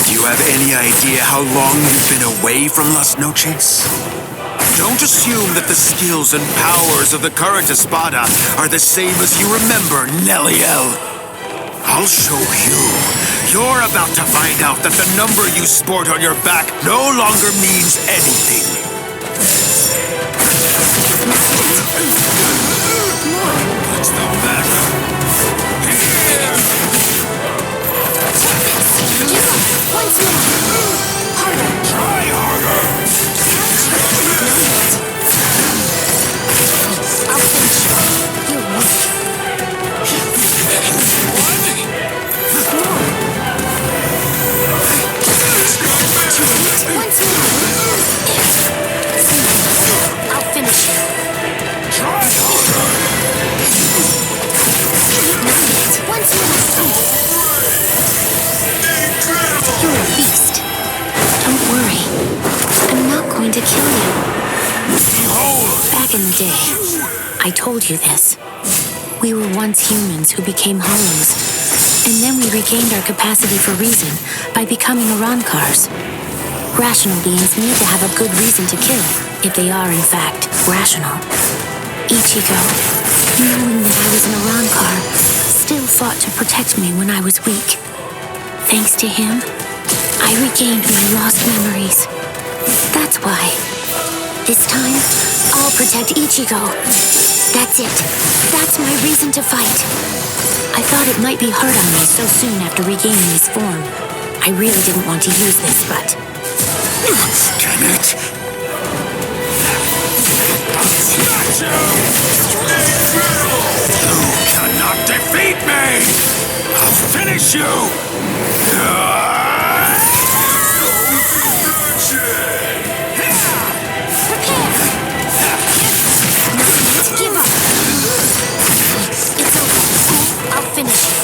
Do you have any idea how long you've been away from Las Noches? Don't assume that the skills and powers of the current espada are the same as you remember, Nelliel. I'll show you. You're about to find out that the number you sport on your back no longer means anything. What's the matter? Here! Once more! Harder! Try harder! I'll finish you. You're weak. Once more! I'll finish you. Try harder! Once more! You're a beast. Don't worry. I'm not going to kill you. Back in the day, I told you this. We were once humans who became hollows, and then we regained our capacity for reason by becoming Arankars. Rational beings need to have a good reason to kill, if they are in fact rational. Ichigo, knowing that I was an Arankar, still fought to protect me when I was weak. Thanks to him, I regained my lost memories. That's why. This time, I'll protect Ichigo. That's it. That's my reason to fight. I thought it might be hard on me so soon after regaining his form. I really didn't want to use this, but... Can it? You cannot defeat me! I'll finish you! Give up. It's over. I'll finish you.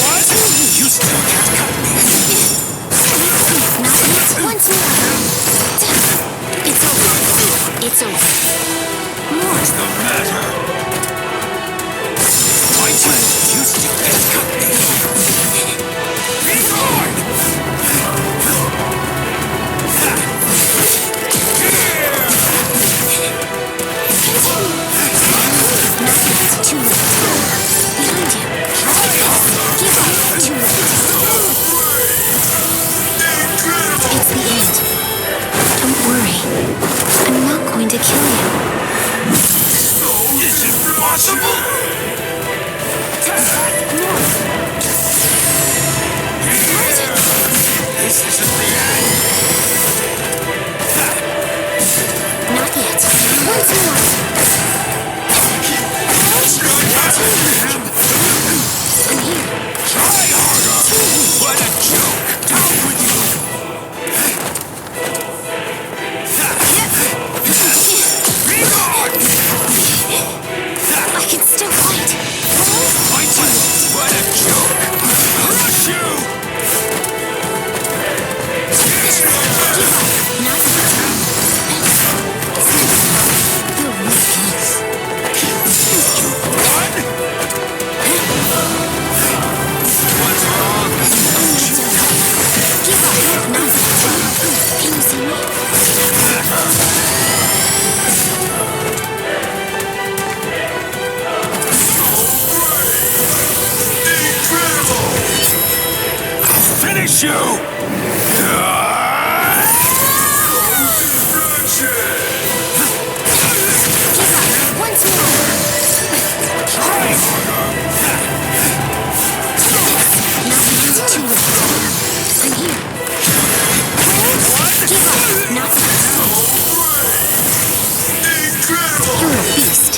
What? You still can't cut me. Not yet. Once more. It's over. It's over. More. What's the matter? Why you still can't cut me? Be gone! Too late. Behind you. Give up. Too late. It's the end. Don't worry. I'm not going to kill you. Is it possible? More. This isn't the end. Not yet. Once more. I'm here. Try harder! What a joke! Down with you! Be gone! I can still fight. Fight you! What a joke! Crush you! Not yet. You're weak. What's wrong? Give up. Not yet. Can you see me? I'll finish you! Once more. Try harder! Not yet. Too late. I'm here. Give up. Not yet. You're a beast.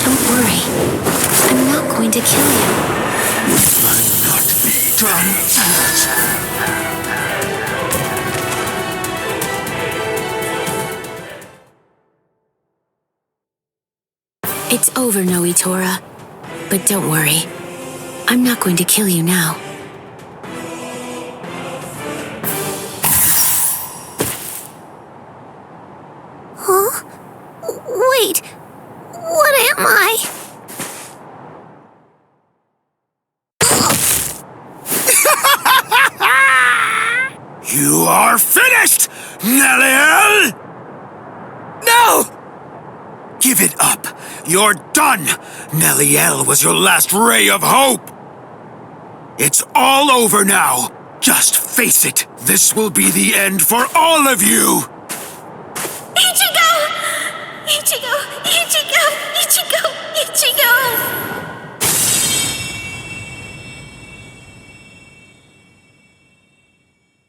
Don't worry. I'm not going to kill you. I'm not made from that. It's over, Nnoitora. But don't worry. I'm not going to kill you now. Huh? Wait! What am I? You are finished, Nelliel! No! Give it up. You're done. Nelliel was your last ray of hope. It's all over now. Just face it. This will be the end for all of you. Ichigo! Ichigo! Ichigo! Ichigo! Ichigo!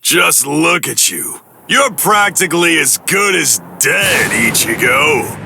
Just look at you. You're practically as good as dead, Ichigo.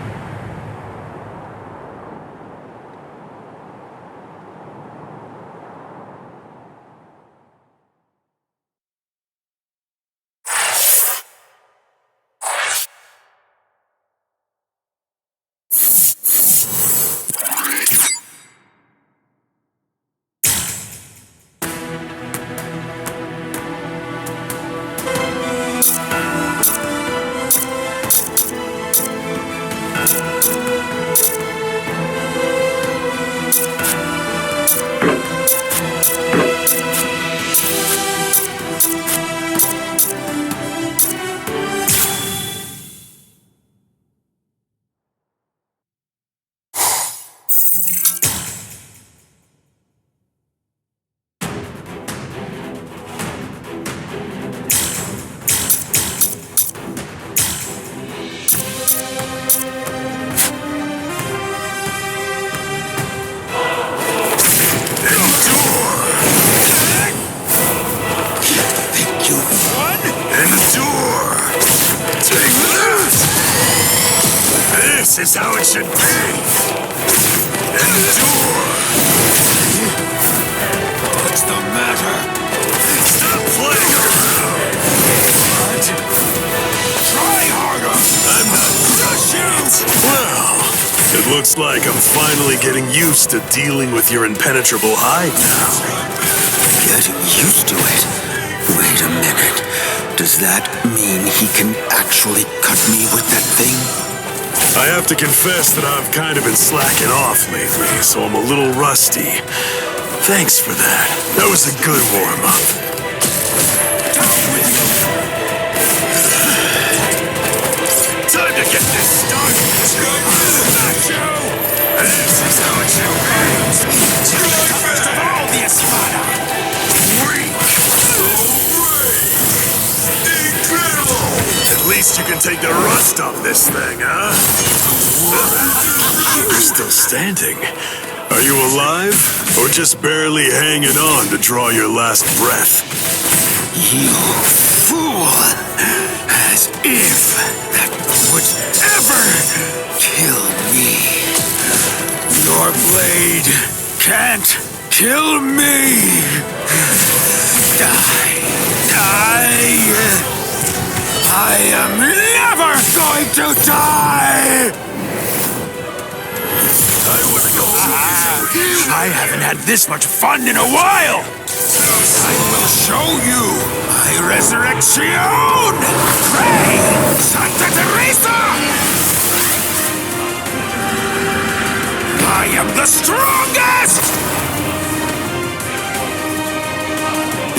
This is how it should be! Endure! What's the matter? Stop playing around! What? Try harder! I'm not Crush you! Well, it looks like I'm finally getting used to dealing with your impenetrable hide now. Get used to it? Wait a minute. Does that mean he can actually cut me with that thing? I have to confess that I've kind of been slacking off lately, so I'm a little rusty. Thanks for that. That was a good warm-up. Time to get this started! This is how it should be! First of all, the Espada! Incredible! At least you can take the rust off this thing, huh? You're still standing. Are you alive? Or just barely hanging on to draw your last breath? You fool! As if that would ever kill me. Your blade can't kill me! Die! Die! I am never going to die! I haven't had this much fun in a while! I will show you my resurrection! Pray, Santa Teresa! I am the strongest!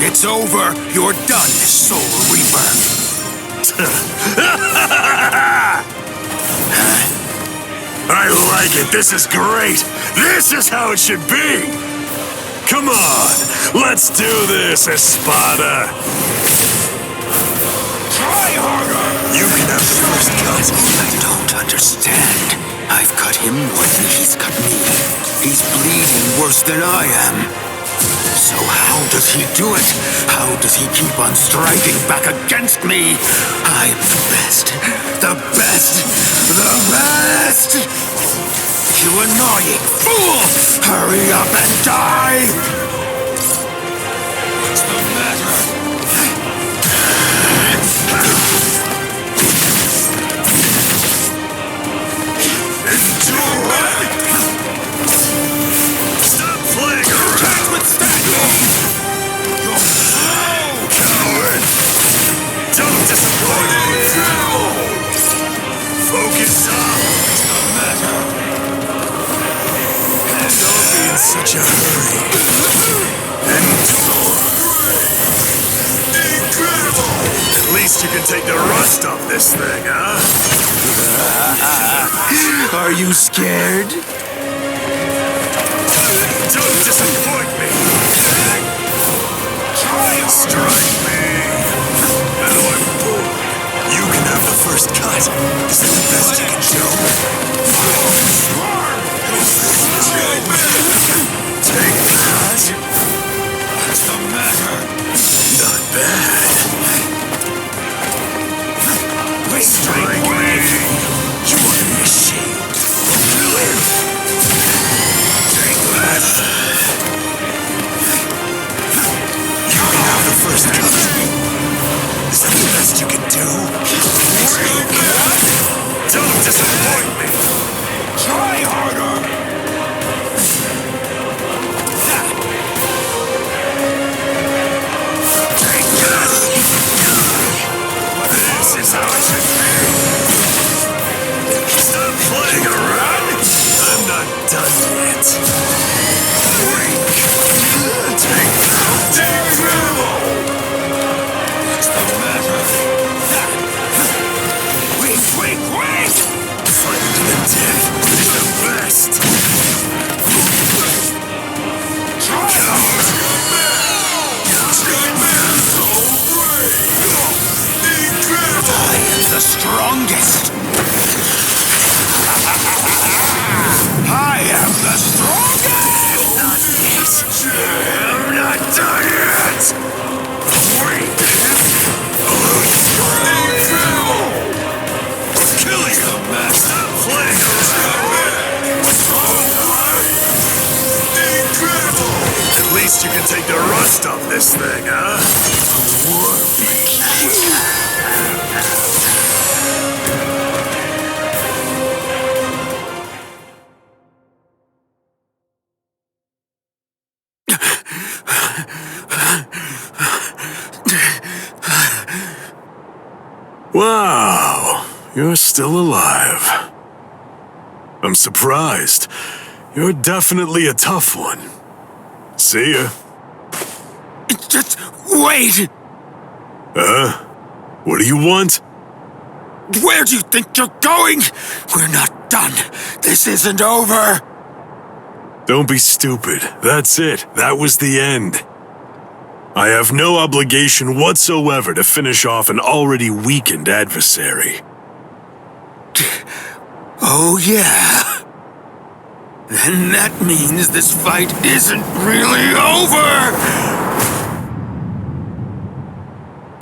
It's over. You're done, Soul Reaper. I like it. This is great. This is how it should be. Come on. Let's do this, Espada. Try harder. You can have the first cut. I don't understand. I've cut him more than he's cut me. He's bleeding worse than I am. So how does he do it? How does he keep on striking back against me? I'm the best. The best. The best! You annoying fool! Hurry up and die! What's the matter? Stop playing around! You're slow! Coward! Don't disappoint me! Focus up! What's the matter? Don't be in such a hurry. Endure! least you can take the rust off this thing, huh? Are you scared? Don't disappoint me! Strike me! Now I'm bored. You can have the first cut. Is that the best you can do? Take that! What's the matter? Not bad. Strike me! You want to be ashamed? Kill him! Take that! You can have the first cut. Is that the best you can do? Don't disappoint me! Try harder! Take that! This is how it should be! Stop playing around! I'm not done yet. Freak! Take that! Incredible! What's the matter? Wait! Fighting to the death is the best! Coward! Incredible! I am the strongest! I am the strongest! Not yet! I'm not done yet! Freak! Incredible! Killing the master! Playing around! Incredible! At least you can take the rust off this thing, huh? Wow, you're still alive. I'm surprised. You're definitely a tough one. See ya. Just wait! What do you want? Where do you think you're going? We're not done. This isn't over. Don't be stupid. That's it. That was the end. I have no obligation whatsoever to finish off an already weakened adversary. Oh, yeah. Then that means this fight isn't really over!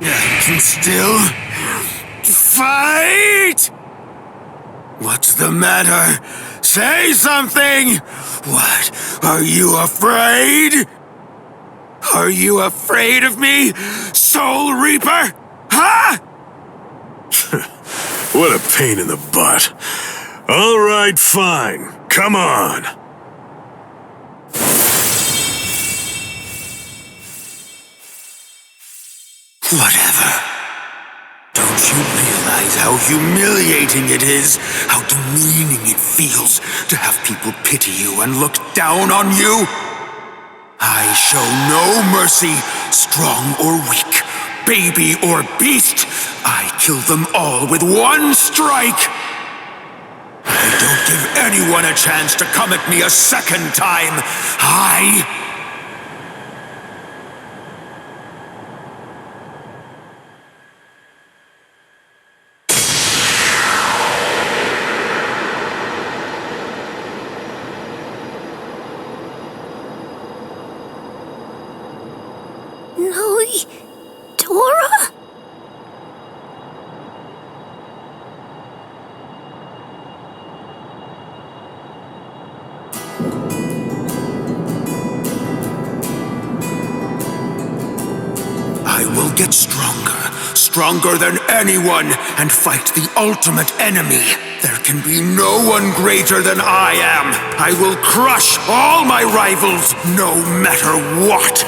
I can still fight! What's the matter? Say something! What? Are you afraid? Are you afraid of me, Soul Reaper? Huh? What a pain in the butt. All right, fine. Come on. Whatever. Don't you realize how humiliating it is, how demeaning it feels to have people pity you and look down on you? I show no mercy, strong or weak, baby or beast. I kill them all with one strike. I don't give anyone a chance to come at me a second time. Nnoitora? I will get stronger than anyone, and fight the ultimate enemy. There can be no one greater than I am. I will crush all my rivals, no matter what.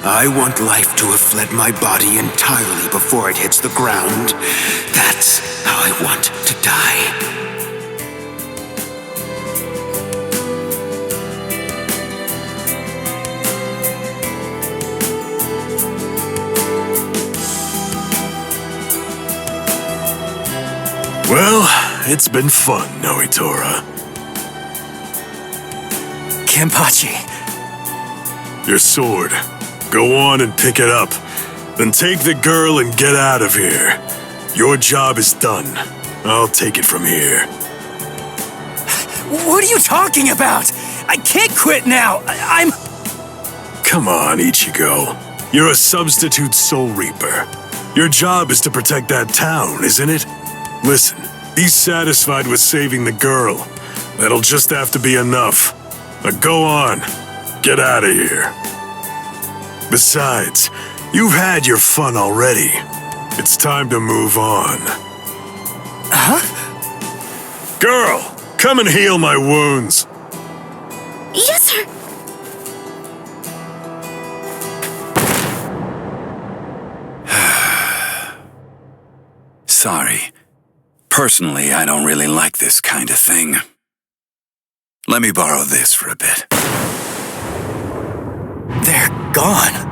I want life to have fled my body entirely before it hits the ground. That's how I want to die. It's been fun, Nnoitora. Kenpachi. Your sword. Go on and pick it up. Then take the girl and get out of here. Your job is done. I'll take it from here. What are you talking about? I can't quit now. I'm... Come on, Ichigo. You're a substitute Soul Reaper. Your job is to protect that town, isn't it? Listen, be satisfied with saving the girl. That'll just have to be enough. Now go on. Get out of here. Besides, you've had your fun already. It's time to move on. Huh? Girl, come and heal my wounds. Yes, sir. Sorry. Personally, I don't really like this kind of thing. Let me borrow this for a bit. They're gone.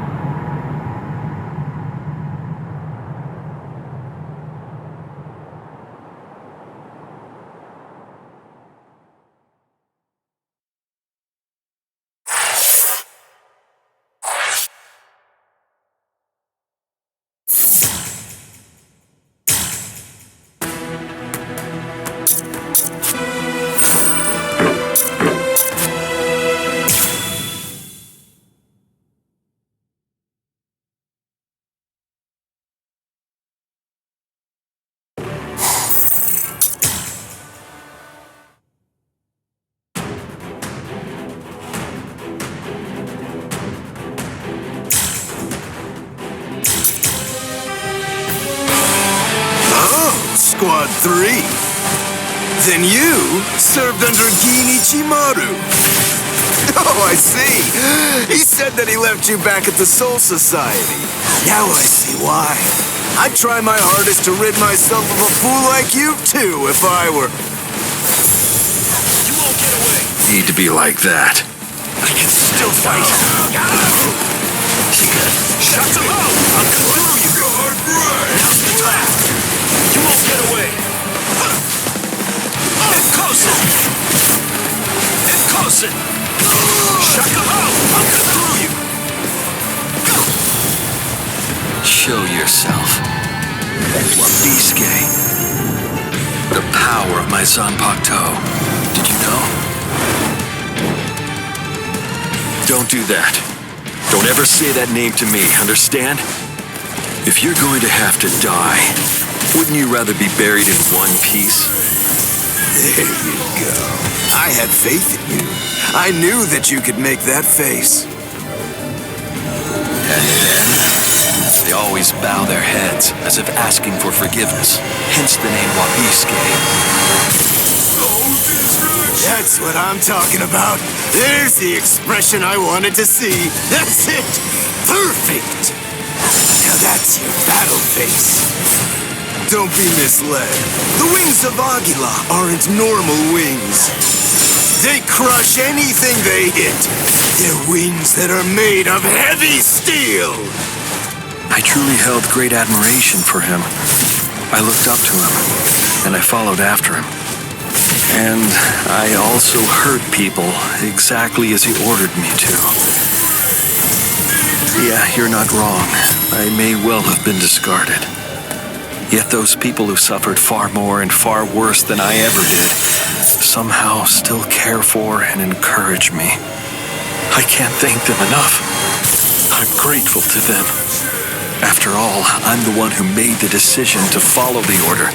Squad 3. Then you served under Ichimaru. Oh, I see. He said that he left you back at the Soul Society. Now I see why. I'd try my hardest to rid myself of a fool like you too if I were... You won't get away. Need to be like that. I can still fight. Shut him out! I'll cut through you. Now's the time. You won't get away. Tosen! Tosen! Shut him out! I'll cut through you. Show yourself. Wabisuke. The power of my Zanpakuto. Did you know? Don't do that. Don't ever say that name to me, understand? If you're going to have to die, wouldn't you rather be buried in one piece? There you go. I had faith in you. I knew that you could make that face. And then, they always bow their heads as if asking for forgiveness. Hence the name Wabisuke. That's what I'm talking about. There's the expression I wanted to see. That's it. Perfect. Now that's your battle face. Don't be misled. The wings of Aguila aren't normal wings. They crush anything they hit. They're wings that are made of heavy steel. I truly held great admiration for him. I looked up to him, and I followed after him. And I also hurt people exactly as he ordered me to. Yeah, you're not wrong. I may well have been discarded. Yet those people who suffered far more and far worse than I ever did somehow still care for and encourage me. I can't thank them enough. I'm grateful to them. After all, I'm the one who made the decision to follow the order.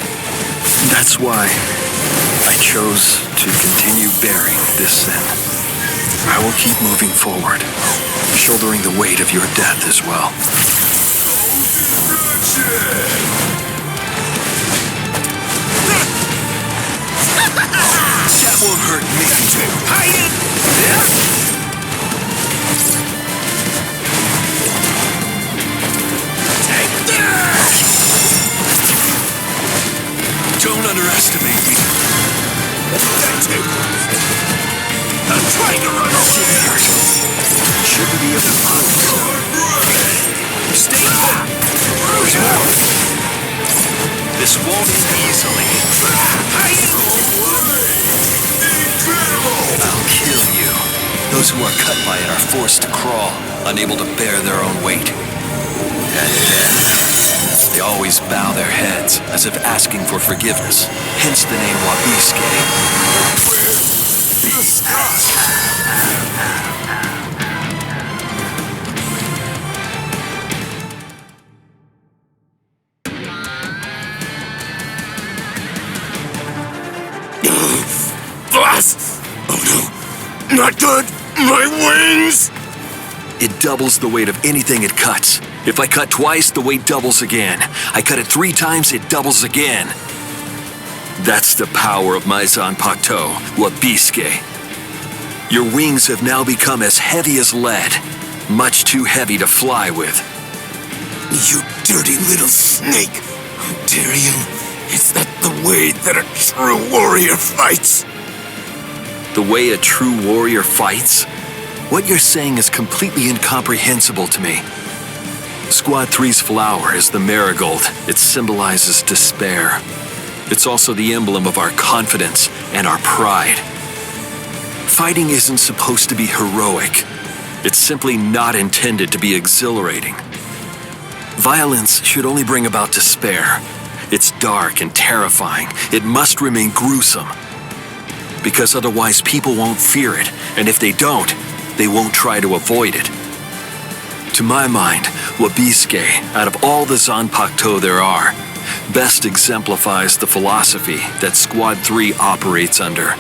That's why I chose to continue bearing this sin. I will keep moving forward, shouldering the weight of your death as well. That won't hurt me. Hide it! Take that! Don't underestimate me. That too. I'm trying to run away. Shouldn't be able to find Stay put. There's more. this won't end easily. Hide it! Those who are cut by it are forced to crawl, unable to bear their own weight. And then, they always bow their heads, as if asking for forgiveness, hence the name Wabiske. Boss! Oh no! Not good! My wings! It doubles the weight of anything it cuts. If I cut twice, the weight doubles again. I cut it 3 times, it doubles again. That's the power of my Zanpakuto, Wabiske. Your wings have now become as heavy as lead, much too heavy to fly with. You dirty little snake! How dare you? Is that the way that a true warrior fights? The way a true warrior fights? What you're saying is completely incomprehensible to me. Squad 3's flower is the marigold. It symbolizes despair. It's also the emblem of our confidence and our pride. Fighting isn't supposed to be heroic. It's simply not intended to be exhilarating. Violence should only bring about despair. It's dark and terrifying. It must remain gruesome. Because otherwise people won't fear it, and if they don't, they won't try to avoid it. To my mind, Wabiske, out of all the Zanpakuto there are, best exemplifies the philosophy that Squad 3 operates under.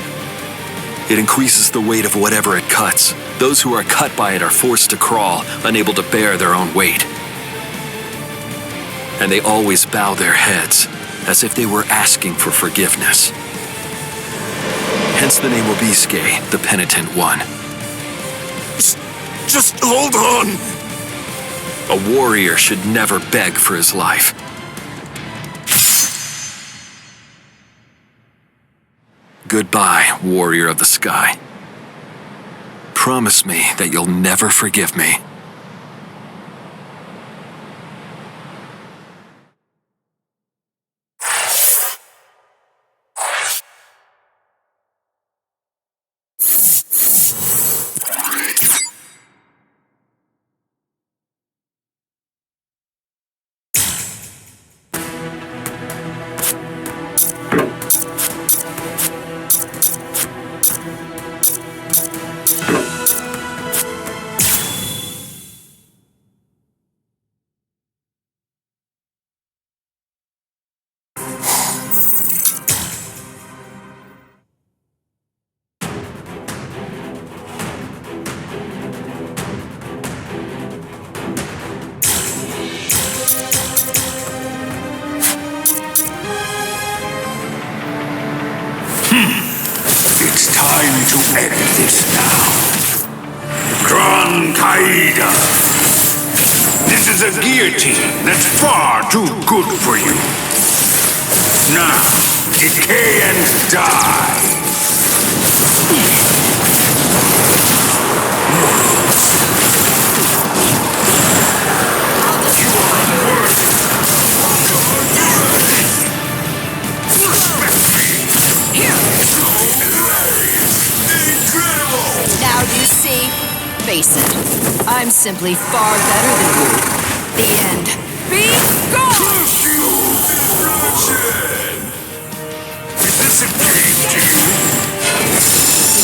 It increases the weight of whatever it cuts. Those who are cut by it are forced to crawl, unable to bear their own weight. And they always bow their heads, as if they were asking for forgiveness. Hence the name Wabiske, the penitent one. Just hold on! A warrior should never beg for his life. Goodbye, warrior of the sky. Promise me that you'll never forgive me. It's time to end this now. Gran Kaida. This is a guillotine that's far too good for you. Now, decay and die. You are unworthy. Now do you see? Face it. I'm simply far better than you. The end. Be gone! Is this a game to you?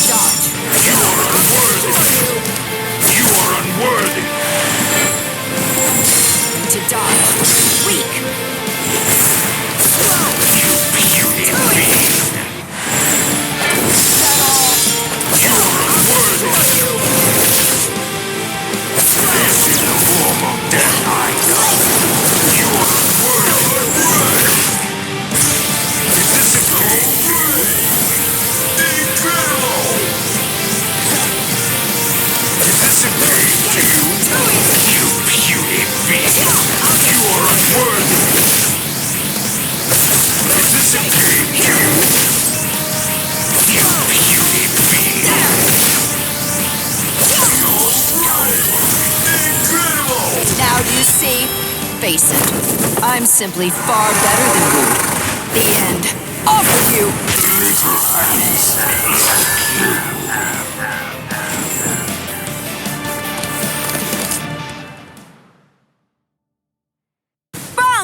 Dodge. You are unworthy. You are unworthy. To dodge. Weak. You puny beast. You are unworthy. This is the form of death I know. You are unworthy. Is this a game to you? Incredible! Is this a game to you? You puny beast! You are unworthy! Is this a game to you? You puny beast! Incredible! Now do you see? Face it. I'm simply far better than you. The end. Off with you! Little piece of you.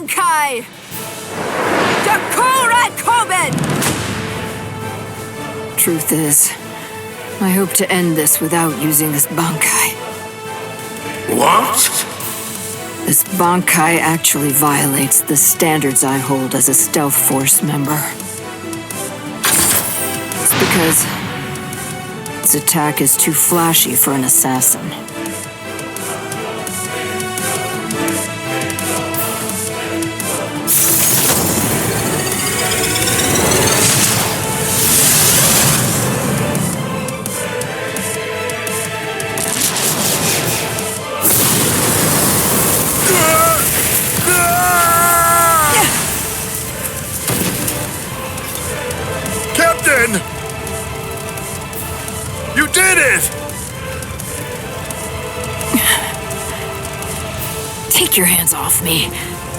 Bankai! Kyoraku! Truth is, I hope to end this without using this Bankai. What? This Bankai actually violates the standards I hold as a Stealth Force member. It's because its attack is too flashy for an assassin. You did it! Take your hands off me.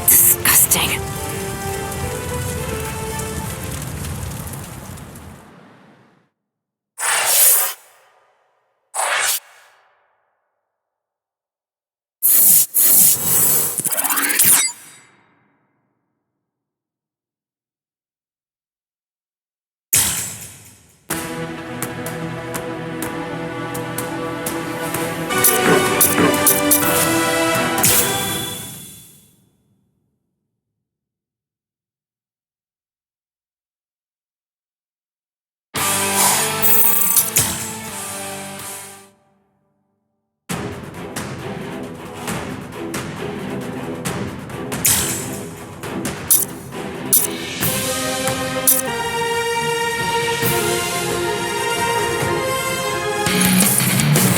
Disgusting.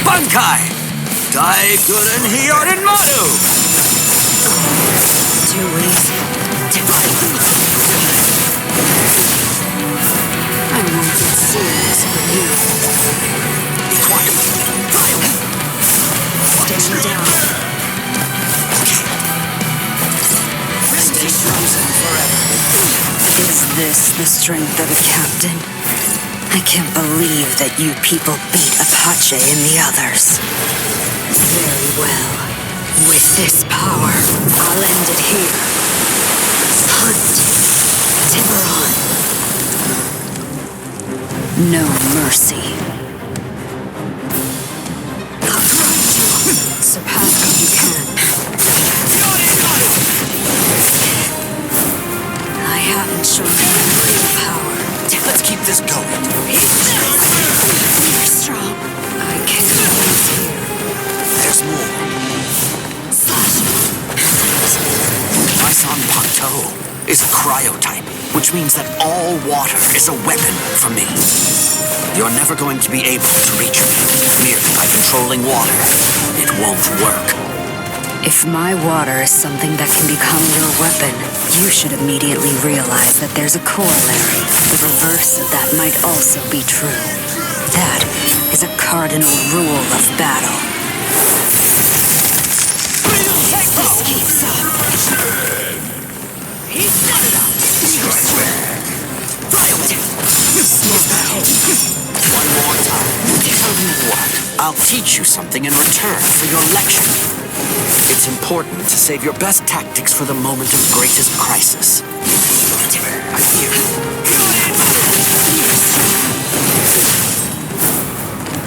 Bankai! Daiguren Hyorin Madu! Too easy. I won't get serious with you. Be quiet. Stand down. Stay frozen forever. Is this the strength of a captain? I can't believe that you people beat Apache and the others. Very well. With this power, I'll end it here. Hunt. Tiburon. No mercy. I'll grind you. Surpass what you can. I haven't shown you real power. Let's keep this going. You're strong. I can't lose here. There's more. Slash. My son Pakto is a cryotype, which means that all water is a weapon for me. You're never going to be able to reach me merely by controlling water. It won't work. If my water is something that can become your weapon, you should immediately realize that there's a corollary. The reverse of that might also be true. That is a cardinal rule of battle. This keeps up. He's not enough. One more time. Tell me what? I'll teach you something in return for your lecture. It's important to save your best tactics for the moment of greatest crisis. I fear.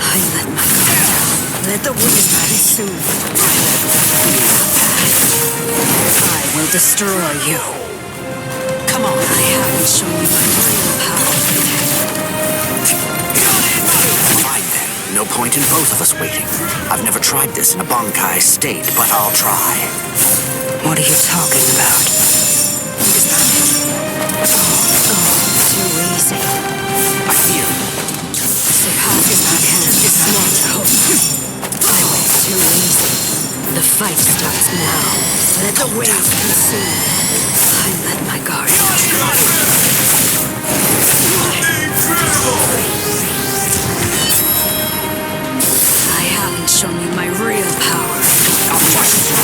I let my guard down. Let the wind consume. I will destroy you. Come on. I haven't shown you my real power. Fine then. No point in both of us waiting. I've never tried this in a Bankai state, but I'll try. What are you talking about? Too easy. I fear. Surpass my hand is not hope. Too easy. The fight starts now. Let the waves consume. I let my guard down. I haven't shown you my real power. I'll crush you.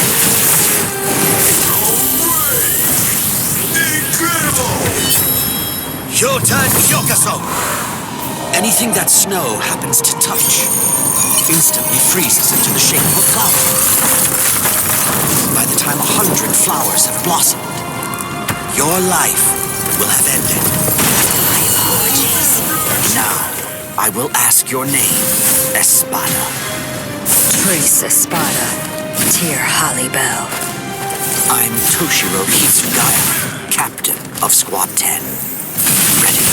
Hyotan Hyokaso! Anything that snow happens to touch instantly freezes into the shape of a flower. By the time 100 flowers have blossomed, Your life will have ended. My apologies. Now, I will ask your name, Espada. Trace Espada, Dear Halibel. I'm Toshiro Hitsugaya, Captain of Squad 10. Ready?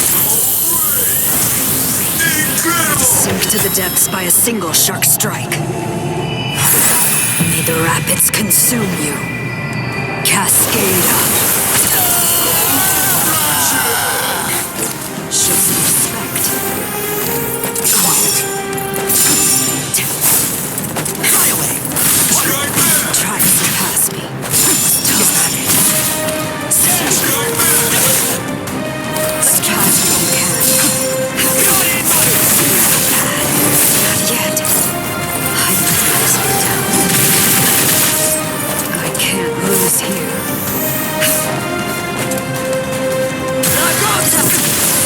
Sink to the depths by a single shark strike. May the rapids consume you. Cascade up. Show some respect. Quiet. Fly away. Try to surpass me. Is that it? Surpass me if you can. Not yet. I lose me down. I can't lose here.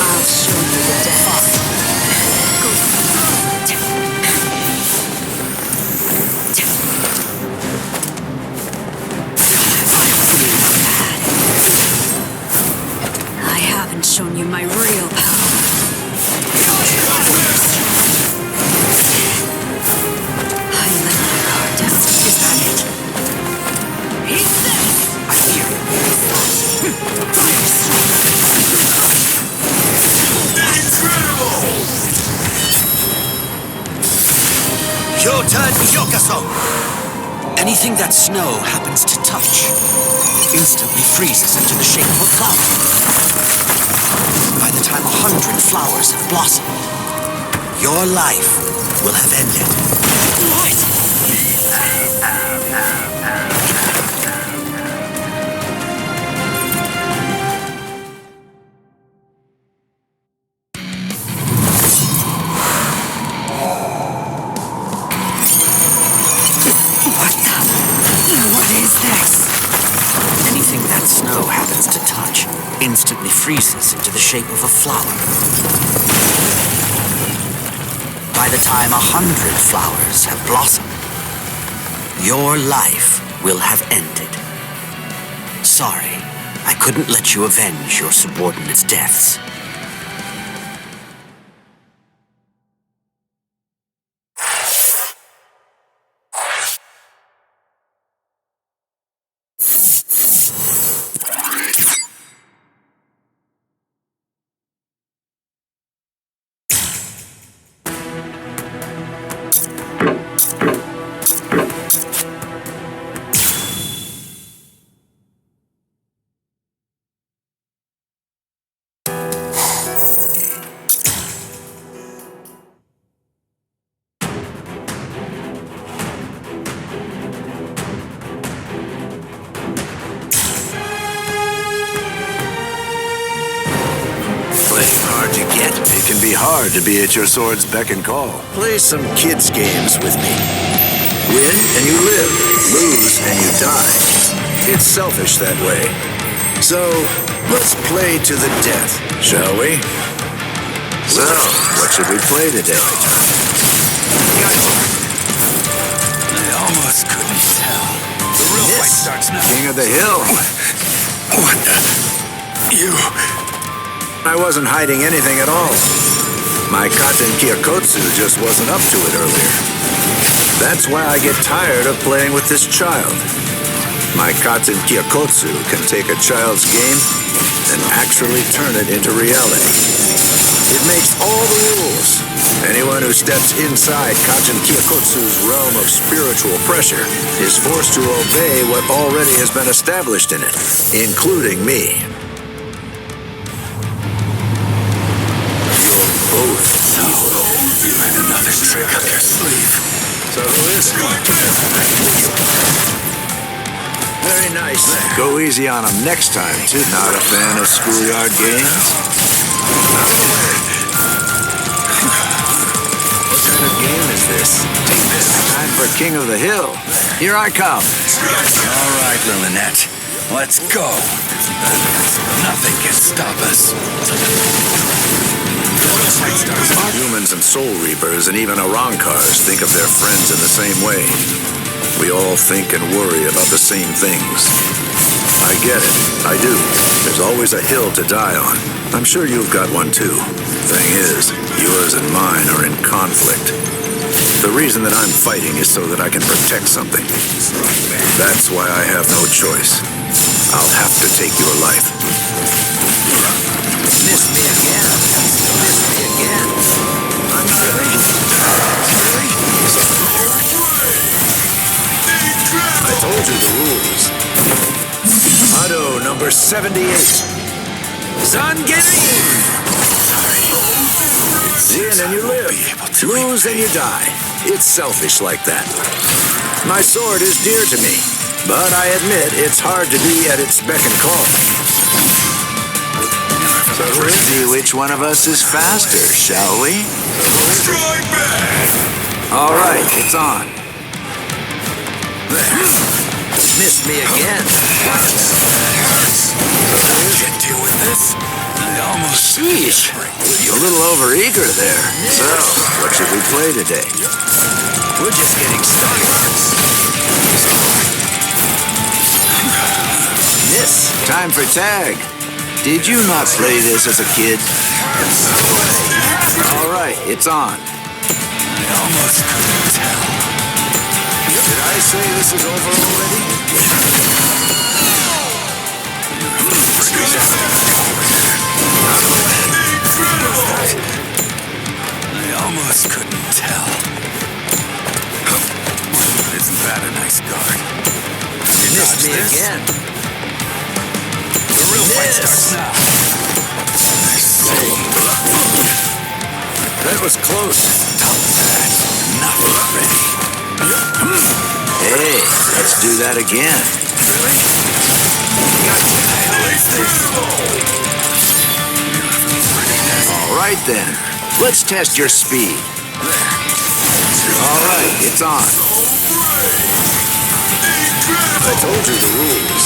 I'll show you the depths. I haven't shown you my real power. I let my guard down. Is that it? Eat this! I fear you. Your turn, Yokaso! Anything that snow happens to touch instantly freezes into the shape of a flower. By the time 100 flowers have blossomed, your life will have ended. What? What is this? Anything that snow happens to touch instantly freezes into the shape of a flower. By the time 100 flowers have blossomed, your life will have ended. Sorry, I couldn't let you avenge your subordinates' deaths. It can be hard to be at your sword's beck and call. Play some kids' games with me. Win and you live, lose and you die. It's selfish that way. So, let's play to the death, shall we? So, what should we play today? I almost couldn't tell. The real fight starts now. King of the Hill. What the? You... I wasn't hiding anything at all. My Katen Kyokotsu just wasn't up to it earlier. That's why I get tired of playing with this child. My Katen Kyokotsu can take a child's game and actually turn it into reality. It makes all the rules. Anyone who steps inside Katen Kyokotsu's realm of spiritual pressure is forced to obey what already has been established in it, including me. So, you had another trick up your sleeve. So who is it? Very nice. Go easy on him next time, too. Not a fan of schoolyard games? What kind of game is this? Time for King of the Hill. Here I come. All right, Lillinette. Let's go. Nothing can stop us. Humans and Soul Reapers and even Arankars think of their friends in the same way. We all think and worry about the same things. I get it. I do. There's always a hill to die on. I'm sure you've got one too. Thing is, yours and mine are in conflict. The reason that I'm fighting is so that I can protect something. That's why I have no choice. I'll have to take your life. Miss me again. Miss me again. I'm really? I told you the rules. Auto number 78. Zangerin! Win and you live. Lose and you die. It's selfish like that. My sword is dear to me, but I admit it's hard to be at its beck and call. So let's see which one of us is faster, shall we? Strike back! All right, it's on. Miss me again. Can't deal with this. I almost... Sheesh, you're a little overeager there. So, what should we play today? We're just getting started. Miss, time for tag. Did you not play this as a kid? All right, it's on. I almost couldn't tell. Did I say this is over already? I almost couldn't tell. Isn't that a nice guard? Miss me again. The real fight starts now. I see. That was close. Nothing ready. Hey, let's do that again. All right then, let's test your speed. All right, it's on. I told you the rules.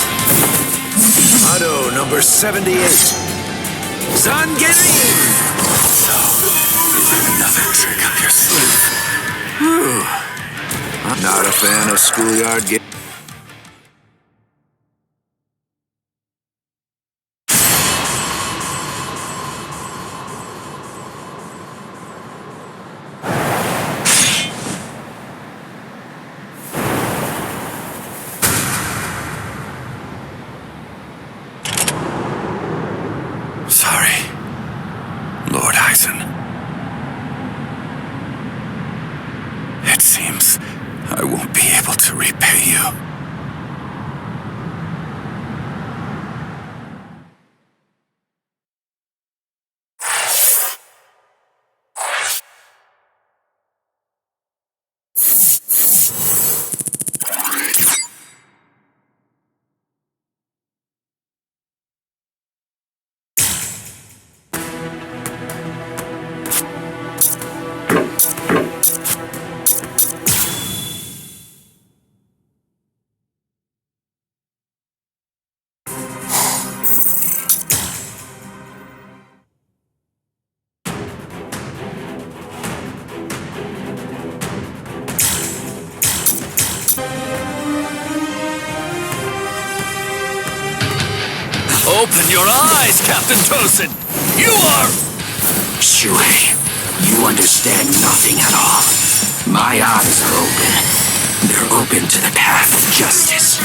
Auto number 78. Zangerin! Another trick up your sleeve. I'm not a fan of schoolyard games. Sorry, Lord Eisen. It seems I won't be able to repay you. Open your eyes, Captain Tosen! You are... Shui, you understand nothing at all. My eyes are open. They're open to the path of justice.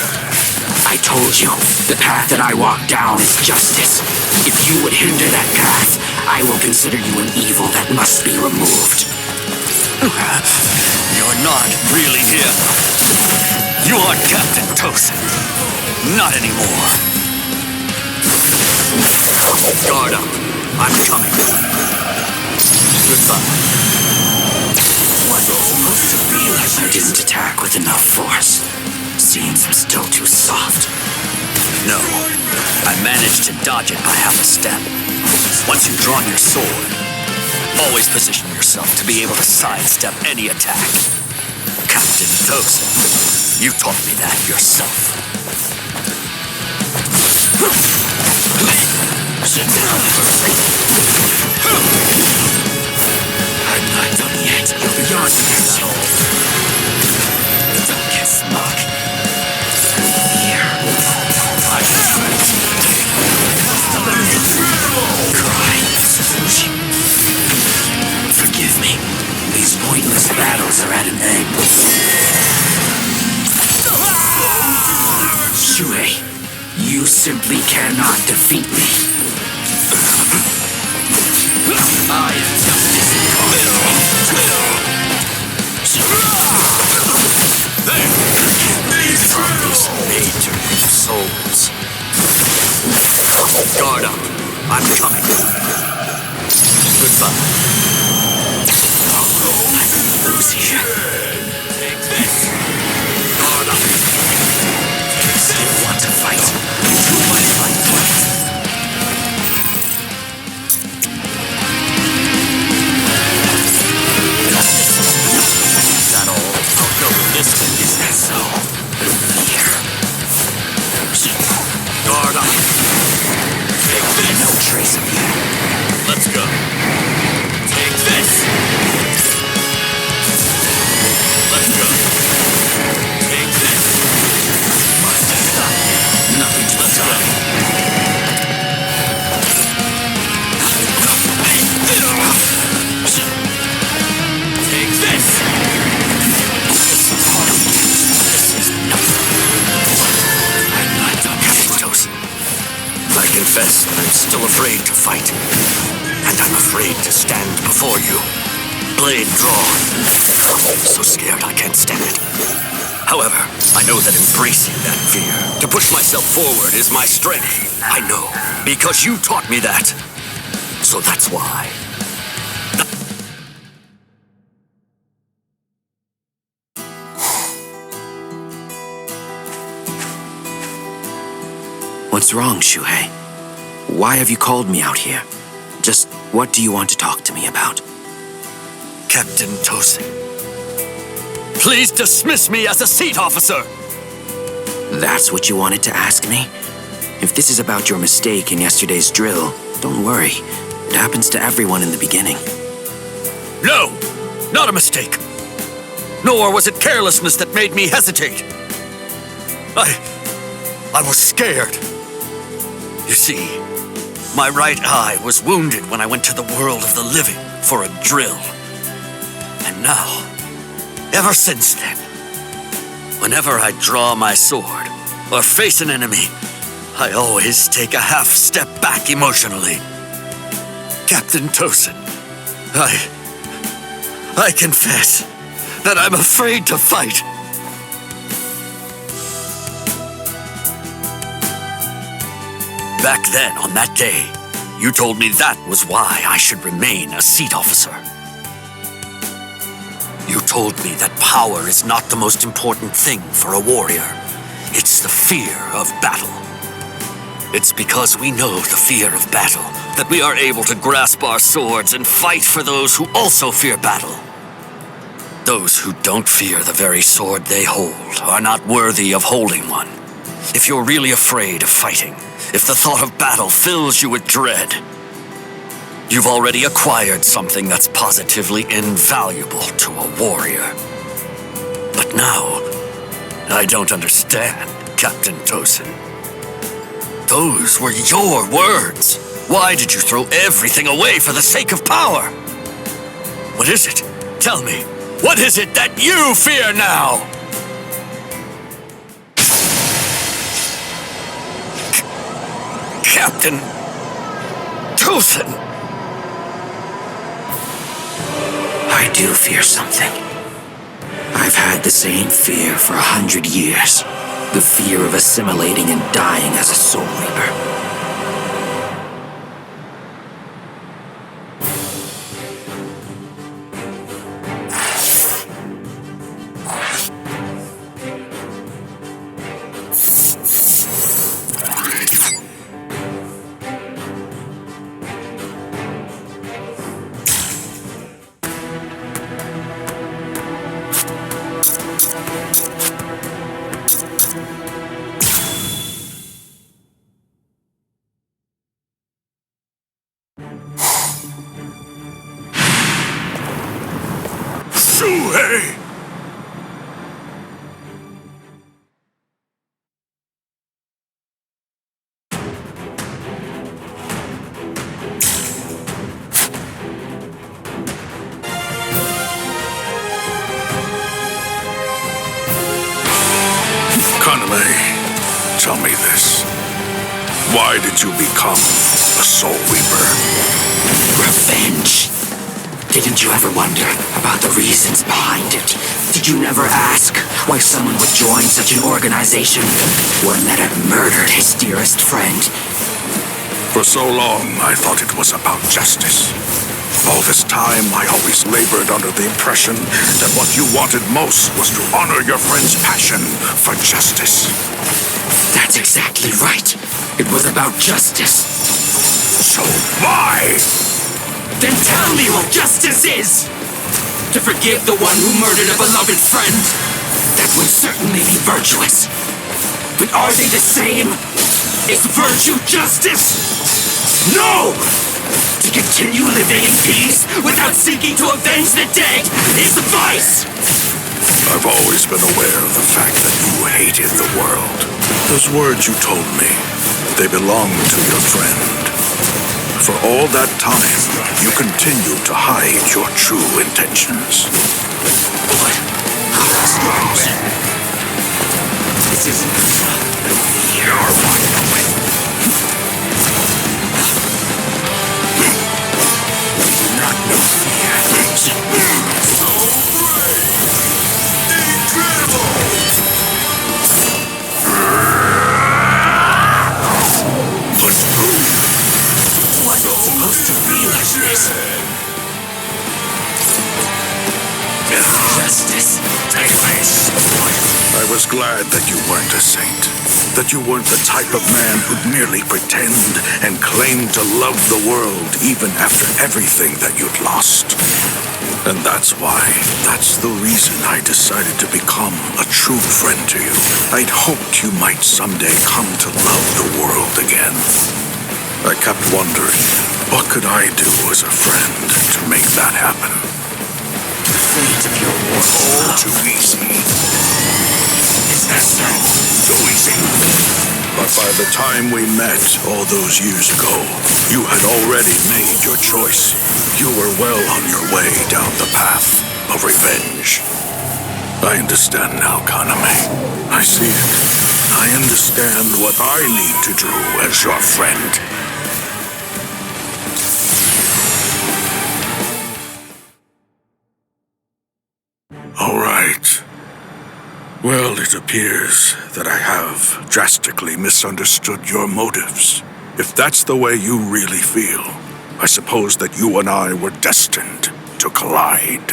I told you, the path that I walk down is justice. If you would hinder that path, I will consider you an evil that must be removed. You're not really him. You aren't Captain Tosen. Not anymore. Guard up. I'm coming. Goodbye. Was it supposed to be like I didn't attack with enough force? Seems I'm still too soft. No. I managed to dodge it by half a step. Once you've drawn your sword, always position yourself to be able to sidestep any attack. Captain Tosen, you taught me that yourself. Sit down for a second. I'm not done yet. You're beyond yourself. Don't get smug. Here. I cannot defeat me. I am justice incarnate. This nature of souls. Guard up. I'm coming. Goodbye. I'm losing. Take this. Guard up. Still want to fight? To my fight. Is that all? I'll go with this one. Is that so? Here. Guard up. Take this. No trace of you. Let's go. Take this. Let's go. Take this. Must stop. Nothing to stop. Take this. This is nothing. I'm not done with Tosen. I confess that I'm still afraid to fight. And I'm afraid to stand before you. Blade drawn. So scared I can't stand it. However, I know that embracing that fear, to push myself forward, is my strength. I know, because you taught me that. So that's why. What's wrong, Shuhei? Why have you called me out here? Just what do you want to talk to me about? Captain Tosen, please dismiss me as a seat officer! That's what you wanted to ask me? If this is about your mistake in yesterday's drill, don't worry. It happens to everyone in the beginning. No! Not a mistake! Nor was it carelessness that made me hesitate. I was scared. You see, my right eye was wounded when I went to the world of the living for a drill. And now, ever since then, whenever I draw my sword or face an enemy, I always take a half step back emotionally. Captain Tosen, I confess that I'm afraid to fight. Back then, on that day, you told me that was why I should remain a seat officer. You told me that power is not the most important thing for a warrior. It's the fear of battle. It's because we know the fear of battle that we are able to grasp our swords and fight for those who also fear battle. Those who don't fear the very sword they hold are not worthy of holding one. If you're really afraid of fighting, if the thought of battle fills you with dread, you've already acquired something that's positively invaluable to a warrior. But now, I don't understand, Captain Tosen. Those were your words. Why did you throw everything away for the sake of power? What is it? Tell me, what is it that you fear now? Captain Tosen! I do fear something. I've had the same fear for 100 years. The fear of assimilating and dying as a Soul Reaper. Shuhei! Tell me this. Why did you become a Soul Reaper? Revenge. Didn't you ever wonder about the reasons behind it? Did you never ask why someone would join such an organization? One that had murdered his dearest friend. For so long, I thought it was about justice. All this time, I always labored under the impression that what you wanted most was to honor your friend's passion for justice. That's exactly right. It was about justice. So why? Then tell me what justice is! To forgive the one who murdered a beloved friend? That would certainly be virtuous. But are they the same? Is virtue justice? No! To continue living in peace without seeking to avenge the dead is vice! I've always been aware of the fact that you hated the world. Those words you told me, they belong to your friend. For all that time, you continued to hide your true intentions. But this isn't you're running away. Not no fear. So brave! Incredible! Let's move! Wasn't supposed to be like this. Justice. Take this. I was glad that you weren't a saint. That you weren't the type of man who'd merely pretend and claim to love the world even after everything that you'd lost. And that's the reason I decided to become a true friend to you. I'd hoped you might someday come to love the world again. I kept wondering, what could I do as a friend to make that happen? The fate of your world. All too easy. Is that so? Too easy. But by the time we met all those years ago, you had already made your choice. You were well on your way down the path of revenge. I understand now, Kaname. I see it. I understand what I need to do as your friend. All right. Well, it appears that I have drastically misunderstood your motives. If that's the way you really feel, I suppose that you and I were destined to collide.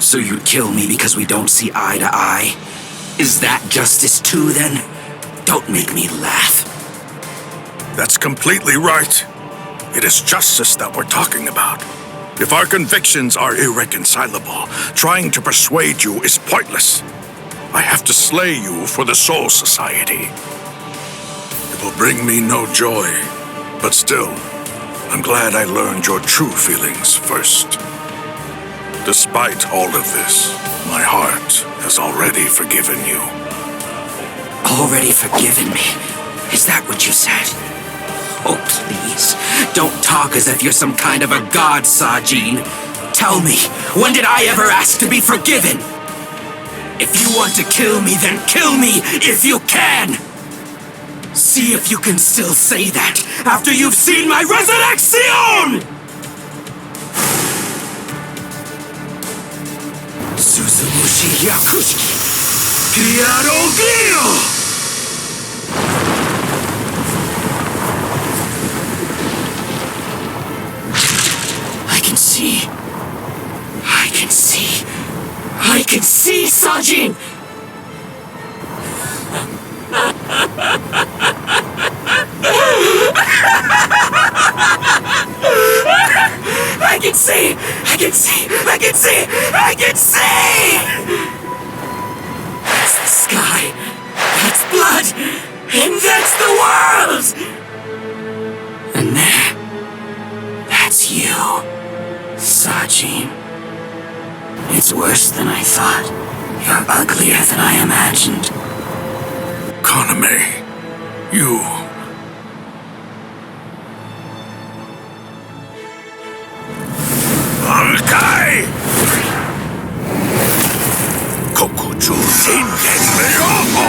So you'd kill me because we don't see eye to eye? Is that justice too, then? Don't make me laugh. That's completely right. It is justice that we're talking about. If our convictions are irreconcilable, trying to persuade you is pointless. I have to slay you for the Soul Society. It will bring me no joy, but still, I'm glad I learned your true feelings first. Despite all of this, my heart has already forgiven you. Already forgiven me? Is that what you said? Oh, please, don't talk as if you're some kind of a god, Sajin. Tell me, when did I ever ask to be forgiven? If you want to kill me, then kill me if you can! See if you can still say that after you've seen my resurrection! Suzumushi Yakushiki Kyoraku! I can see, Sajin! I can see! That's the sky! That's blood! And that's the world! And there... that's you, Sajin. It's worse than I thought. You're uglier than I imagined. Kaname, you... Ankai! Kokuju Shingen Meyomo!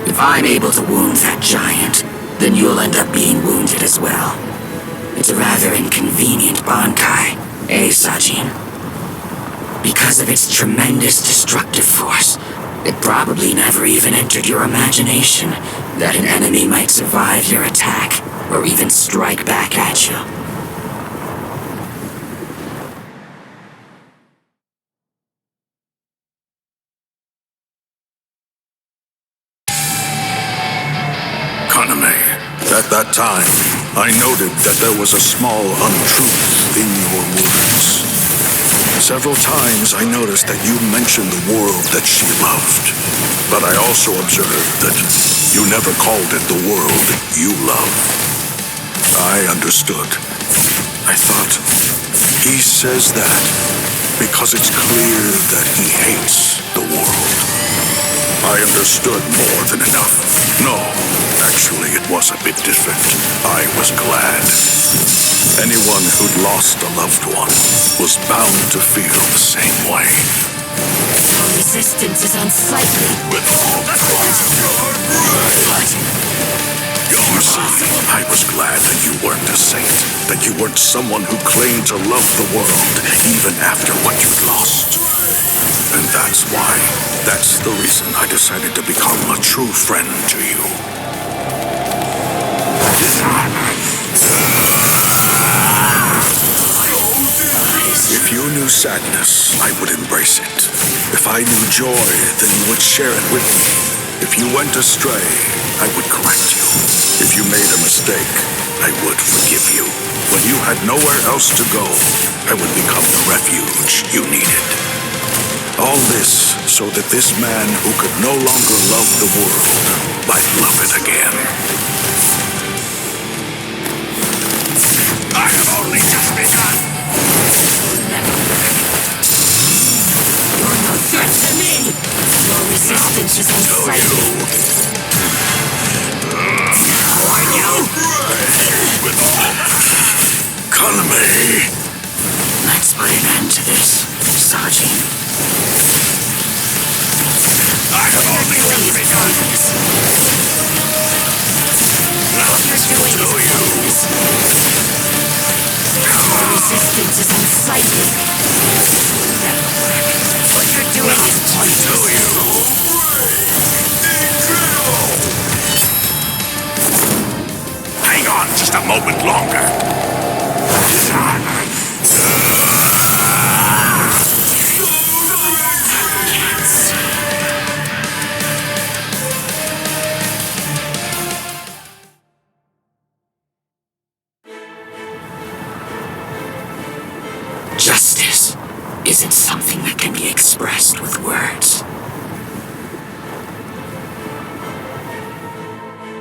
If I'm able to wound that giant, then you'll end up being wounded as well. It's a rather inconvenient Bankai, Sajin? Because of its tremendous destructive force, it probably never even entered your imagination that an enemy might survive your attack, or even strike back at you. At that time, I noted that there was a small untruth in your words. Several times I noticed that you mentioned the world that she loved, but I also observed that you never called it the world you love. I understood. I thought, he says that because it's clear that he hates the world. I understood more than enough. No, actually it was a bit different. I was glad. Anyone who'd lost a loved one was bound to feel the same way. Your resistance is unsightly. With all the force of your breath. You see, I was glad that you weren't a saint, that you weren't someone who claimed to love the world even after what you'd lost. And that's the reason I decided to become a true friend to you. If you knew sadness, I would embrace it. If I knew joy, then you would share it with me. If you went astray, I would correct you. If you made a mistake, I would forgive you. When you had nowhere else to go, I would become the refuge you needed. All this so that this man who could no longer love the world might love it again. I have only just begun! You're no threat to me! Your resistance is unsightly. Kaname! Let's put an end to this, Sajin. I have only just begun! Nothing to you! Your resistance is unsightly. What you're doing is pointless. Hang on just a moment longer. Justice isn't something that can be expressed with words.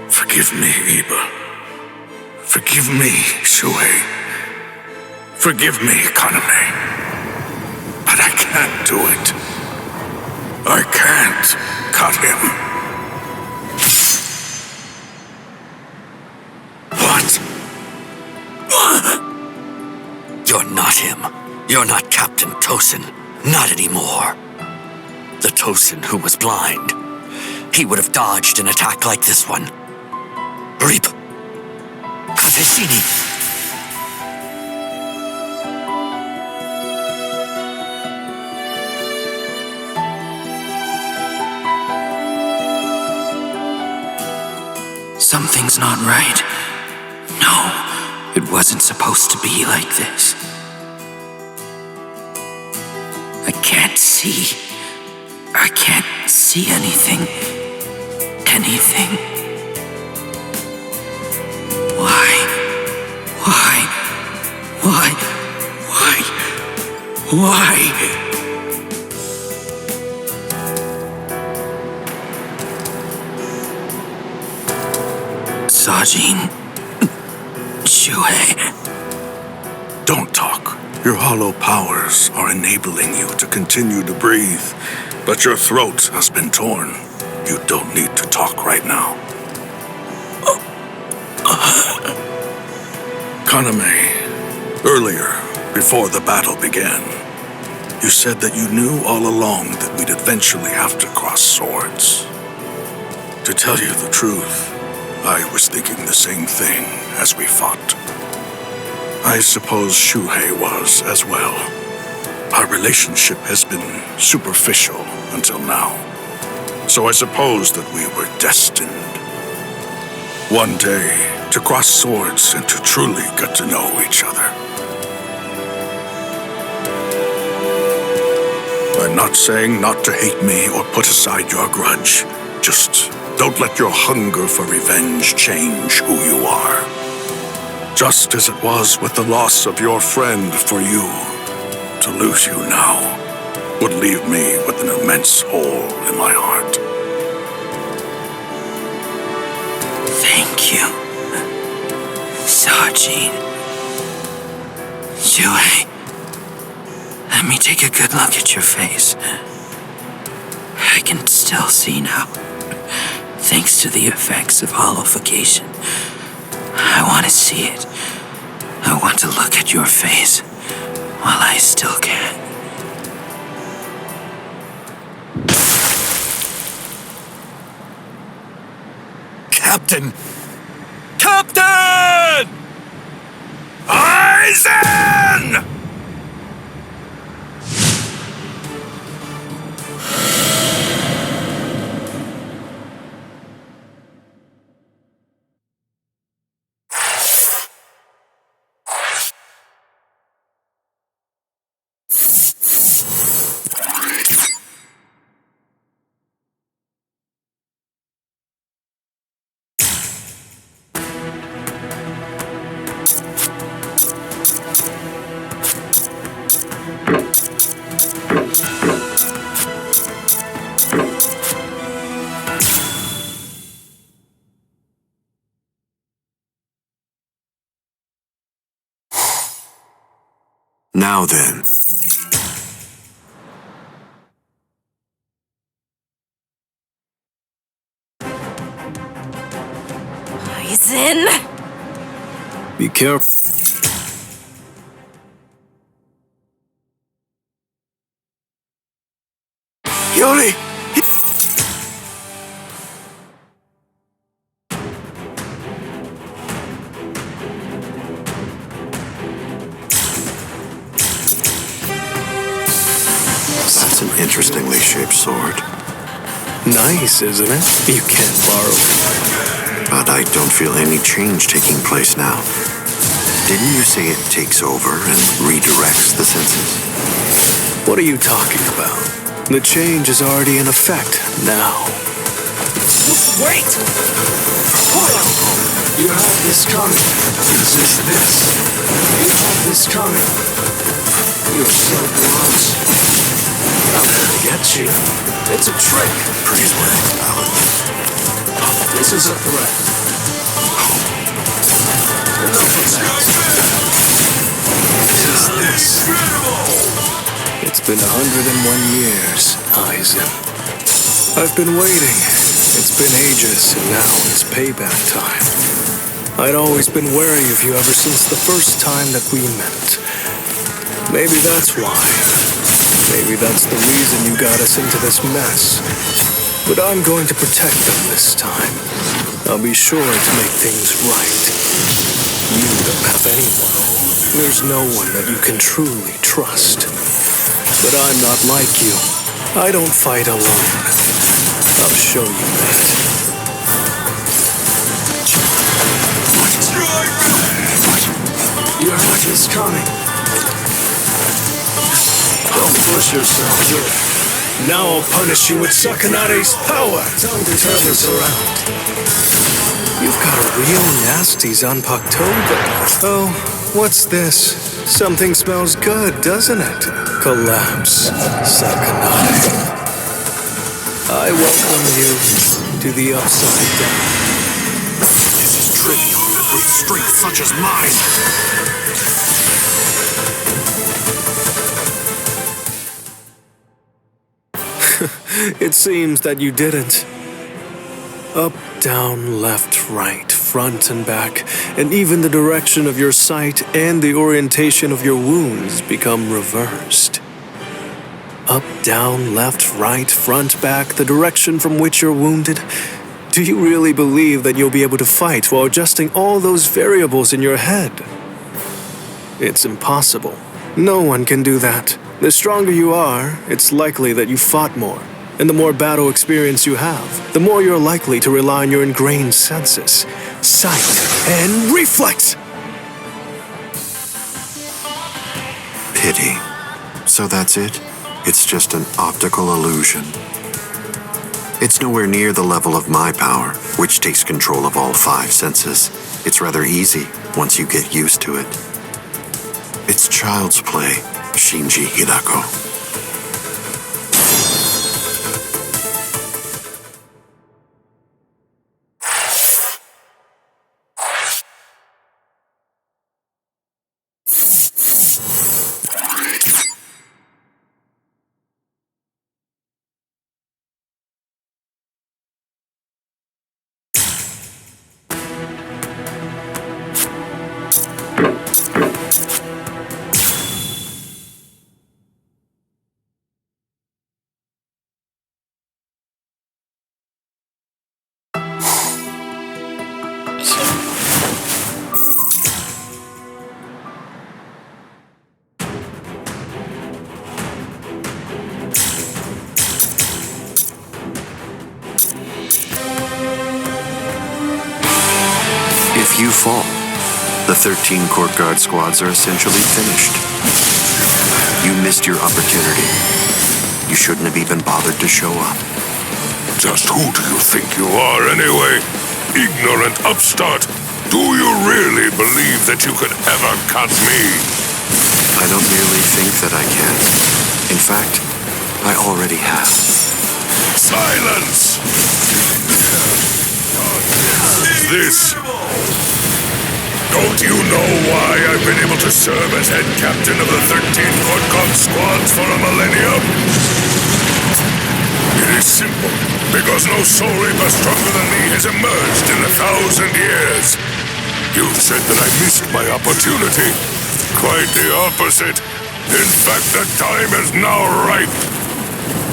Forgive me, Iba. Forgive me, Shuhei. Forgive me, Kaname. But I can't do it. I can't cut him. What? You're not him. You're not Captain Tosen. Not anymore. The Tosen who was blind. He would have dodged an attack like this one. Reap. Kateshini. Something's not right. No, it wasn't supposed to be like this. I can't see. I can't see anything. Anything. Why? Sajin. Shuhei. Don't talk. Your hollow powers are enabling you to continue to breathe, but your throat has been torn. You don't need to talk right now. Kaname, earlier, before the battle began, You said that you knew all along that we'd eventually have to cross swords. To tell you the truth, I was thinking the same thing as we fought. I suppose Shuhei was as well. Our relationship has been superficial until now. So I suppose that we were destined. One day, to cross swords and to truly get to know each other. I'm not saying not to hate me or put aside your grudge. Just don't let your hunger for revenge change who you are. Just as it was with the loss of your friend for you. To lose you now would leave me with an immense hole in my heart. Thank you, Sajin. Shuhei, let me take a good look at your face. I can still see now, thanks to the effects of hollowification. I want to see it. I want to look at your face while I still can. Captain! Captain! Aizen! Now then. Aizen! Be careful. Yuri! That's an interestingly shaped sword. Nice, isn't it? You can't borrow from it. But I don't feel any change taking place now. Didn't you say it takes over and redirects the senses? What are you talking about? The change is already in effect now. Wait! Hold on! You have this coming. Resist this. You have this coming. You're so close. I'm gonna get you. It's a trick. Praise worthy, Alan. This is a threat. Enough of that. Resist this. It's been 101 years, Aizen. I've been waiting. It's been ages, and now it's payback time. I'd always been wary of you ever since the first time that we met. Maybe that's why. Maybe that's the reason you got us into this mess. But I'm going to protect them this time. I'll be sure to make things right. You don't have anyone. There's no one that you can truly trust. But I'm not like you. I don't fight alone. I'll show you that. Your heart is coming. Don't push yourself, Yuri. Now I'll punish you with Sakanare's power. Time to turn this around. You've got a real nasty Zanpakuto. Oh, what's this? Something smells good, doesn't it? Collapse, Sakanare. I welcome you to the Upside Down. This is trivial with strength such as mine. It seems that you didn't. Up, down, left, right, front and back, and even the direction of your sight and the orientation of your wounds become reversed. Up, down, left, right, front, back, the direction from which you're wounded. Do you really believe that you'll be able to fight while adjusting all those variables in your head? It's impossible. No one can do that. The stronger you are, it's likely that you fought more. And the more battle experience you have, the more you're likely to rely on your ingrained senses, sight, and reflex! Pity. So that's it? It's just an optical illusion. It's nowhere near the level of my power, which takes control of all 5 senses. It's rather easy once you get used to it. It's child's play, Shinji Hidako. If you fall, the 13 court guard squads are essentially finished. You missed your opportunity. You shouldn't have even bothered to show up. Just who do you think you are anyway? Ignorant upstart! Do you really believe that you could ever cut me? I don't merely think that I can. In fact, I already have. Silence! This... Don't you know why I've been able to serve as head captain of the 13 Court Guard squads for a millennium? It is simple, because no soul reaper stronger than me has emerged in 1,000 years. You said that I missed my opportunity. Quite the opposite. In fact, the time is now ripe.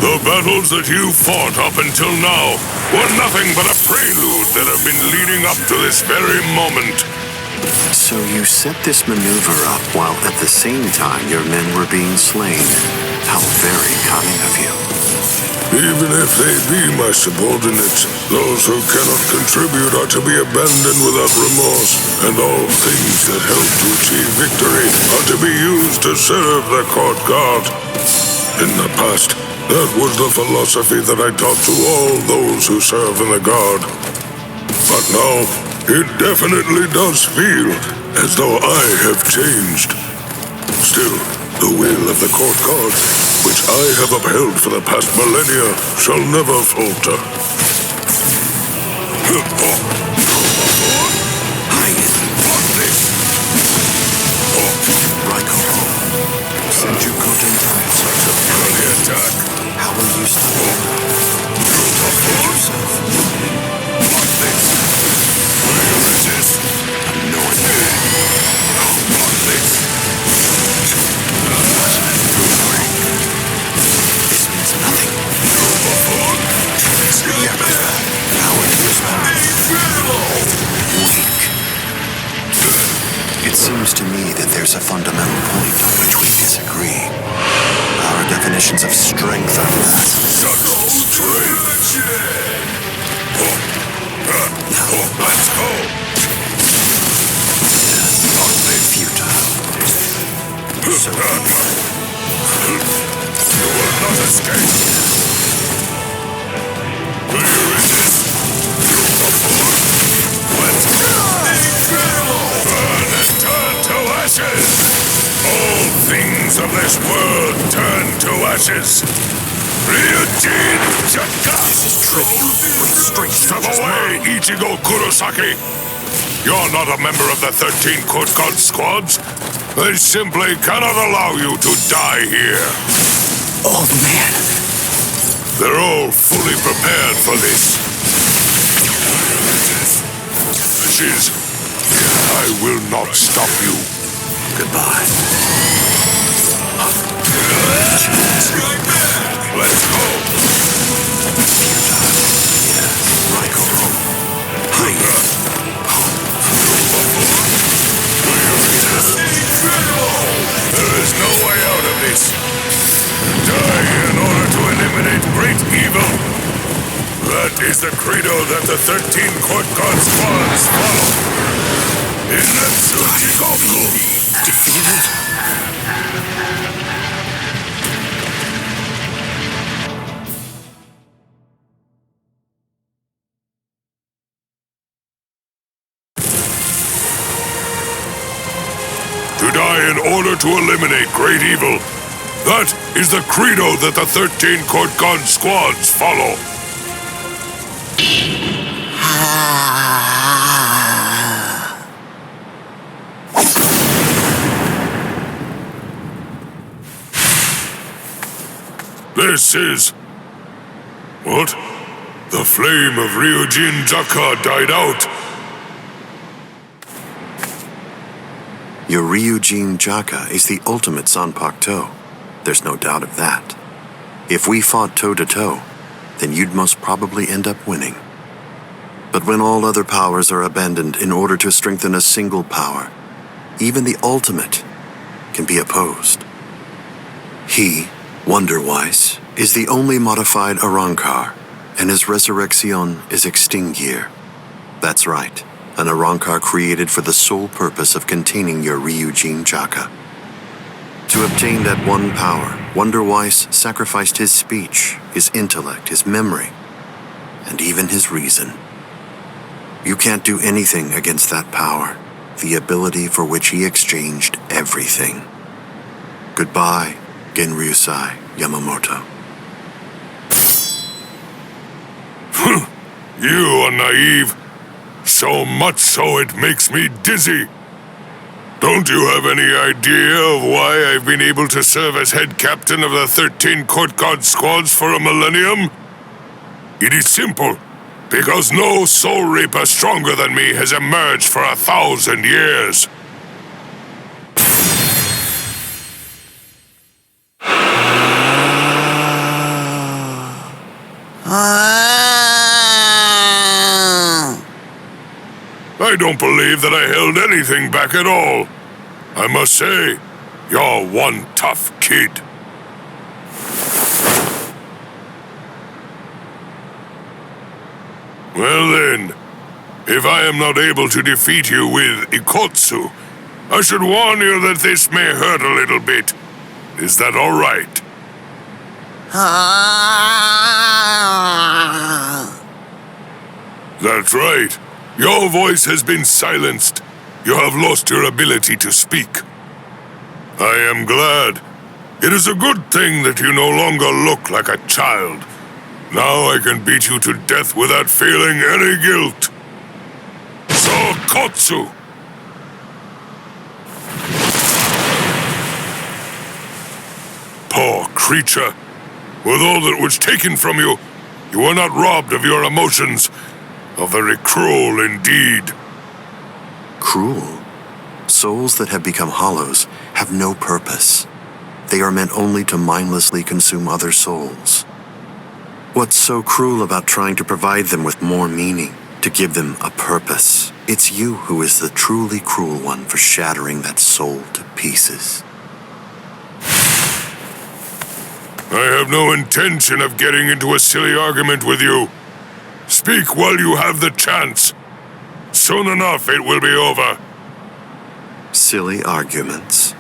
The battles that you fought up until now were nothing but a prelude that have been leading up to this very moment. So you set this maneuver up while at the same time your men were being slain. How very cunning of you. Even if they be my subordinates, those who cannot contribute are to be abandoned without remorse, and all things that help to achieve victory are to be used to serve the court guard. In the past, that was the philosophy that I taught to all those who serve in the guard. But now, it definitely does feel as though I have changed. Still, the will of the court guard, which I have upheld for the past millennia, shall never falter. Senjuko Dentai. Such an early attack. How will you stop it? Defend yourself. What this? Will you resist? Annoying. What this? This means nothing. How will you respond? Weak. It seems to me that there's a fundamental point on which we disagree. Our definitions of strength are not. Such strength! Let's go! Futile. So you will not escape! Will you resist? Let's go! Burn and turn to ashes! All things of this world turn to ashes! Ryujin Jaka! This is trivial. With strength. Step away, Ichigo Kurosaki! You're not a member of the 13 Court Guard squads. They simply cannot allow you to die here. Old man. They're all fully prepared for this. Ashes, I will not stop you. Goodbye. Let's go! There is no way out of this. Die in order to eliminate great evil. That is the credo that the 13 court gods follow. Defeated? To die in order to eliminate great evil. That is the credo that the 13 court god squads follow. This is... What? The flame of Ryujin Jaka died out. Your Ryujin Jaka is the ultimate Sanpakto. There's no doubt of that. If we fought toe-to-toe, then you'd most probably end up winning. But when all other powers are abandoned in order to strengthen a single power, even the ultimate can be opposed. He, Wonderwise, is the only modified Arrancar, and his resurrection is Extinguir. That's right, an Arrancar created for the sole purpose of containing your Ryujin Jaka. To obtain that one power, Wonderwise sacrificed his speech, his intellect, his memory, and even his reason. You can't do anything against that power, the ability for which he exchanged everything. Goodbye, Genryusai Yamamoto. You are naive. So much so it makes me dizzy. Don't you have any idea of why I've been able to serve as head captain of the 13 court god squads for a millennium? It is simple. Because no soul reaper stronger than me has emerged for 1,000 years. I don't believe that I held anything back at all. I must say, you're one tough kid. Well then, if I am not able to defeat you with Ikotsu, I should warn you that this may hurt a little bit. Is that all right? That's right. Your voice has been silenced. You have lost your ability to speak. I am glad. It is a good thing that you no longer look like a child. Now I can beat you to death without feeling any guilt. Sokotsu! Poor creature. With all that was taken from you, you were not robbed of your emotions. How very cruel indeed. Cruel? Souls that have become hollows have no purpose. They are meant only to mindlessly consume other souls. What's so cruel about trying to provide them with more meaning, to give them a purpose? It's you who is the truly cruel one for shattering that soul to pieces. I have no intention of getting into a silly argument with you. Speak while you have the chance. Soon enough it will be over. Silly arguments.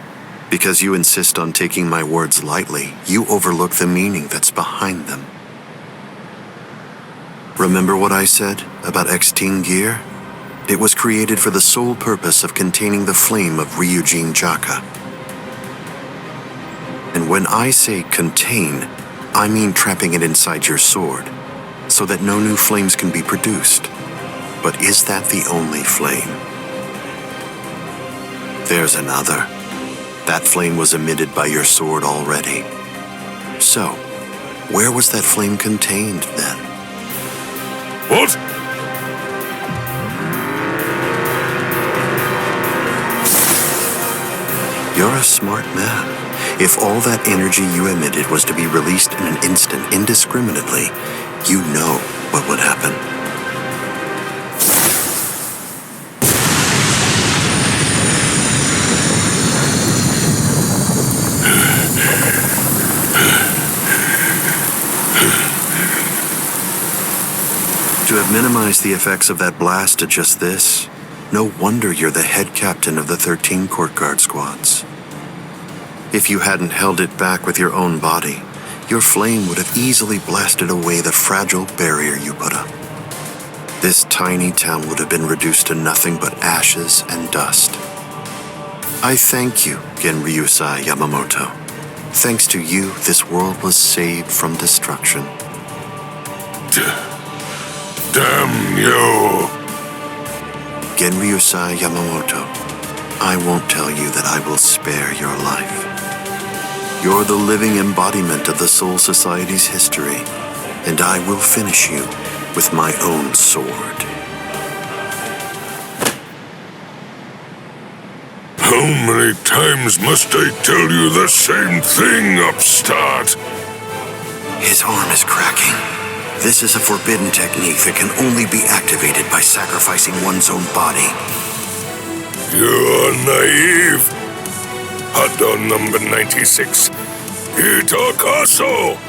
Because you insist on taking my words lightly, you overlook the meaning that's behind them. Remember what I said about Extinguir? It was created for the sole purpose of containing the flame of Ryujin Jaka. And when I say contain, I mean trapping it inside your sword, so that no new flames can be produced. But is that the only flame? There's another. That flame was emitted by your sword already. So, where was that flame contained then? What? You're a smart man. If all that energy you emitted was to be released in an instant indiscriminately, you know what would happen. To have minimized the effects of that blast to just this, no wonder you're the head captain of the 13 court guard squads. If you hadn't held it back with your own body, your flame would have easily blasted away the fragile barrier you put up. This tiny town would have been reduced to nothing but ashes and dust. I thank you, Genryusai Yamamoto. Thanks to you, this world was saved from destruction. Damn you! Genryusai Yamamoto, I won't tell you that I will spare your life. You're the living embodiment of the Soul Society's history, and I will finish you with my own sword. How many times must I tell you the same thing, upstart? His arm is cracking. This is a forbidden technique that can only be activated by sacrificing one's own body. You're naive. Hot dog number 96. Itakaso!